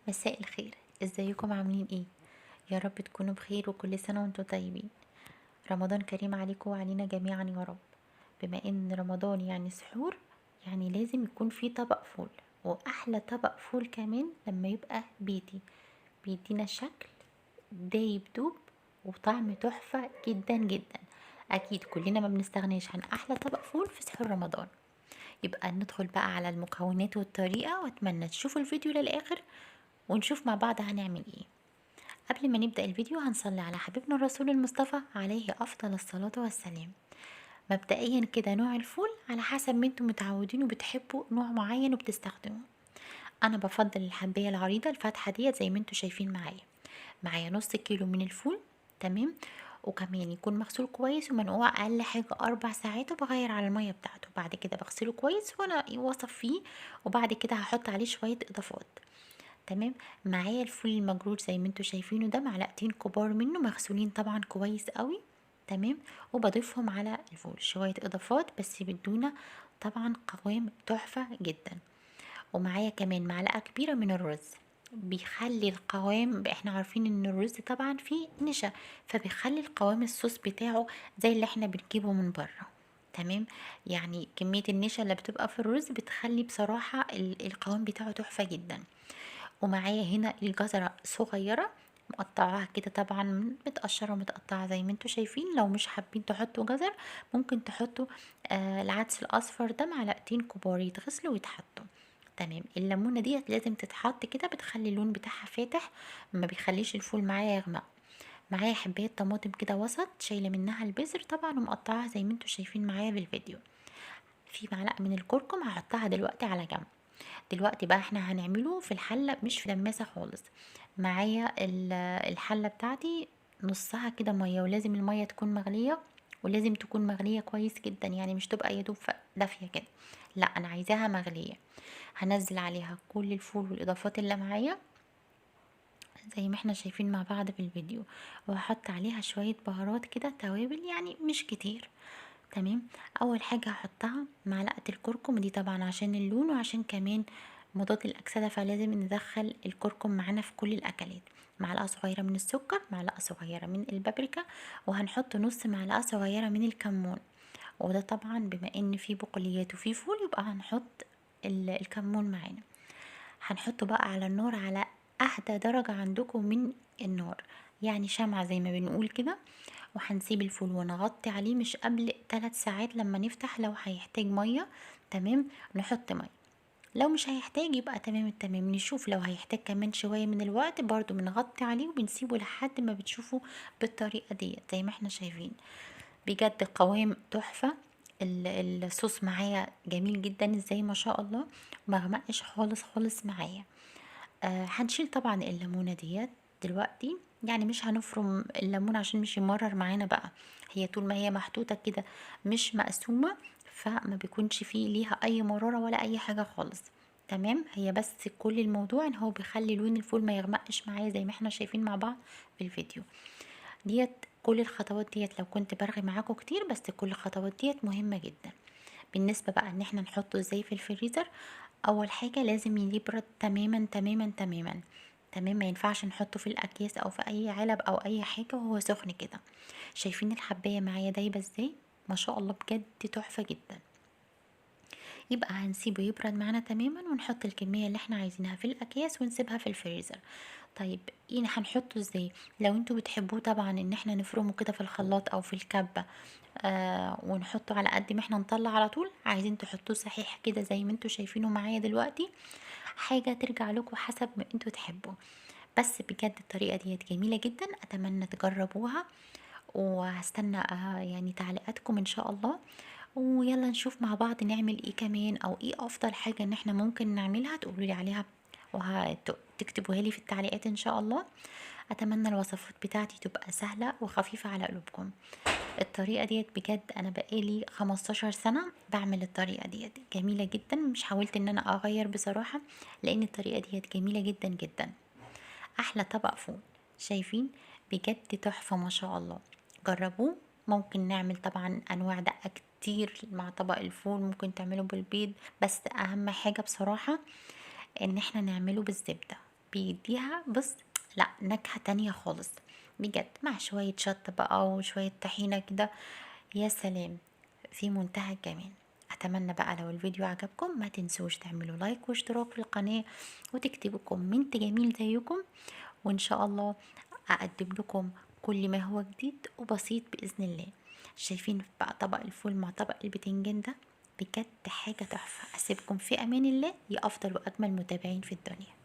مساء الخير، ازيكم عاملين ايه؟ يا رب تكونوا بخير وكل سنة وانتم طيبين. رمضان كريم عليكم وعلينا جميعا يا رب. بما ان رمضان يعني سحور، يعني لازم يكون فيه طبق فول، واحلى طبق فول كمان لما يبقى بيتي، بيدينا شكل دايب دوب وطعم تحفة جدا جدا. اكيد كلنا ما بنستغناش عن احلى طبق فول في سحور رمضان. يبقى ندخل بقى على المكونات والطريقة، واتمنى تشوفوا الفيديو للاخر ونشوف مع بعض هنعمل ايه. قبل ما نبدأ الفيديو هنصلي على حبيبنا الرسول المصطفى عليه أفضل الصلاة والسلام. مبدئيا كده نوع الفول على حسب ما انتم متعودين وبتحبوا نوع معين وبتستخدموه. أنا بفضل الحباية العريضة الفاتحة ديت زي ما انتم شايفين معايا نص كيلو من الفول. تمام. وكمان يكون مغسول كويس ومنقوع أقل حاجة 4 ساعات، وبغير على المية بتاعته. بعد كده بغسله كويس وأنا وصفيه، وبعد كده هحط عليه شوية إضافات. تمام. معايا الفول المجرور زي ما انتوا شايفينه ده، معلقتين كبار منه مغسولين طبعا كويس قوي. تمام. وبضيفهم على الفول شوية اضافات بس بدون طبعا قوام تحفة جدا. ومعايا كمان معلقة كبيرة من الرز، بيخلي القوام، احنا عارفين ان الرز طبعا فيه نشا، فبيخلي القوام الصوص بتاعه زي اللي احنا بنجيبه من بره. تمام. يعني كمية النشا اللي بتبقى في الرز بتخلي بصراحة القوام بتاعه تحفة جدا. ومعايا هنا الجزرة صغيرة مقطعاها كده، طبعا متقشرة متقطعة زي ما انتوا شايفين. لو مش حابين تحطوا جزر ممكن تحطوا العدس الأصفر ده معلقتين كبار يتغسلوا ويتحطوا. تمام. الليمونة ديت لازم تتحط كده، بتخلي اللون بتاعها فاتح، ما بيخليش الفول معايا يغمق. معايا حباية طماطم كده وسط شايلة منها البذر طبعا ومقطعاها زي ما انتوا شايفين معايا في الفيديو. في معلقة من الكركم هحطها دلوقتي على جنب. دلوقتي بقى احنا هنعمله في الحلة مش في لماسة خالص. معايا الحلة بتاعتي نصها كده مية، ولازم المية تكون مغلية، ولازم تكون مغلية كويس جدا، يعني مش تبقى يدوب دافية كده، لا انا عايزاها مغلية. هنزل عليها كل الفول والاضافات اللي معايا زي ما احنا شايفين مع بعض في الفيديو، وهحط عليها شوية بهارات كده توابل يعني مش كتير. تمام. اول حاجة هحطها معلقة الكركم دي طبعا عشان اللون وعشان كمان مضاد الاكسدة، فلازم ندخل الكركم معانا في كل الاكلات. معلقة صغيرة من السكر، معلقة صغيرة من البابريكا، وهنحط نص معلقة صغيرة من الكمون. وده طبعا بما ان في بقوليات وفي فول يبقى هنحط الكمون معانا. هنحطه بقى على النار على اهدى درجة عندكم من النار، يعني شمعة زي ما بنقول كده. وهنسيب الفول ونغطي عليه مش قبل 3 ساعات لما نفتح، لو هيحتاج مية تمام نحط مية، لو مش هيحتاج يبقى تمام التمام. نشوف لو هيحتاج كمان شوية من الوقت برضو بنغطي عليه وبنسيبه لحد ما بتشوفوا بالطريقة دي زي ما احنا شايفين. بجد قوام تحفة. الصوص معايا جميل جدا ازاي ما شاء الله، مغمقش خالص خالص معايا. هنشيل طبعا الليمونة ديت دلوقتي، يعني مش هنفرم الليمون عشان مش يمرر معانا بقى. هي طول ما هي محطوطة كده مش مقسومة، فما بيكونش فيه ليها اي مرارة ولا اي حاجة خالص. تمام. هي بس كل الموضوع ان هو بيخلي لون الفول ما يغمقش معايا زي ما احنا شايفين مع بعض في الفيديو. ديت كل الخطوات ديت لو كنت برغي معاكم كتير، بس كل الخطوات ديت مهمة جدا. بالنسبة بقى ان احنا نحطه ازاي في الفريزر، اول حاجة لازم يبرد تماما تماما تماما. تمام. ما ينفعش نحطه في الاكياس او في اي علب او اي حاجة وهو سخن كده. شايفين الحباية معايا دايبة ازاي؟ ما شاء الله بجد تحفة جدا. يبقى هنسيبه يبرد معانا تماما ونحط الكمية اللي احنا عايزينها في الاكياس ونسيبها في الفريزر. طيب ايه هنحطه ازاي؟ لو انتوا بتحبوه طبعا ان احنا نفرمه كده في الخلاط او في الكبة، ونحطه على قد ما احنا نطلع على طول، عايزين تحطوه صحيح كده زي ما انتوا شايفينه معايا دلوقتي، حاجة ترجع لكم حسب ما انتوا تحبوا. بس بجد الطريقة ديت جميلة جدا، اتمنى تجربوها، وهستنى يعني تعليقاتكم ان شاء الله. ويلا نشوف مع بعض نعمل ايه كمان، او ايه افضل حاجة ان احنا ممكن نعملها تقولوا لي عليها وهتكتبوها لي في التعليقات ان شاء الله. اتمنى الوصفات بتاعتي تبقى سهلة وخفيفة على قلوبكم. الطريقة ديت بجد انا بقالي 15 سنة بعمل الطريقة ديت، جميلة جدا، مش حاولت ان انا اغير بصراحة، لان الطريقة ديت جميلة جدا جدا. احلى طبق فول. شايفين؟ بجد تحفة ما شاء الله. جربوه. ممكن نعمل طبعا انواع دقة كتير مع طبق الفول، ممكن تعمله بالبيض، بس اهم حاجة بصراحة ان احنا نعمله بالزبدة. بيديها بص لا نكهة تانية خالص بجد، مع شوية شطة بقى وشوية طحينة كده، يا سلام، في منتهى الجمال. اتمنى بقى لو الفيديو عجبكم ما تنسوش تعملوا لايك واشتراك في القناة وتكتبوا كومنت جميل زيكم، وان شاء الله اقدم لكم كل ما هو جديد وبسيط بإذن الله. شايفين بقى طبق الفول مع طبق البتنجان ده؟ بجد حاجة تحفة. أسيبكم في أمان الله يا أفضل وأجمل متابعين في الدنيا.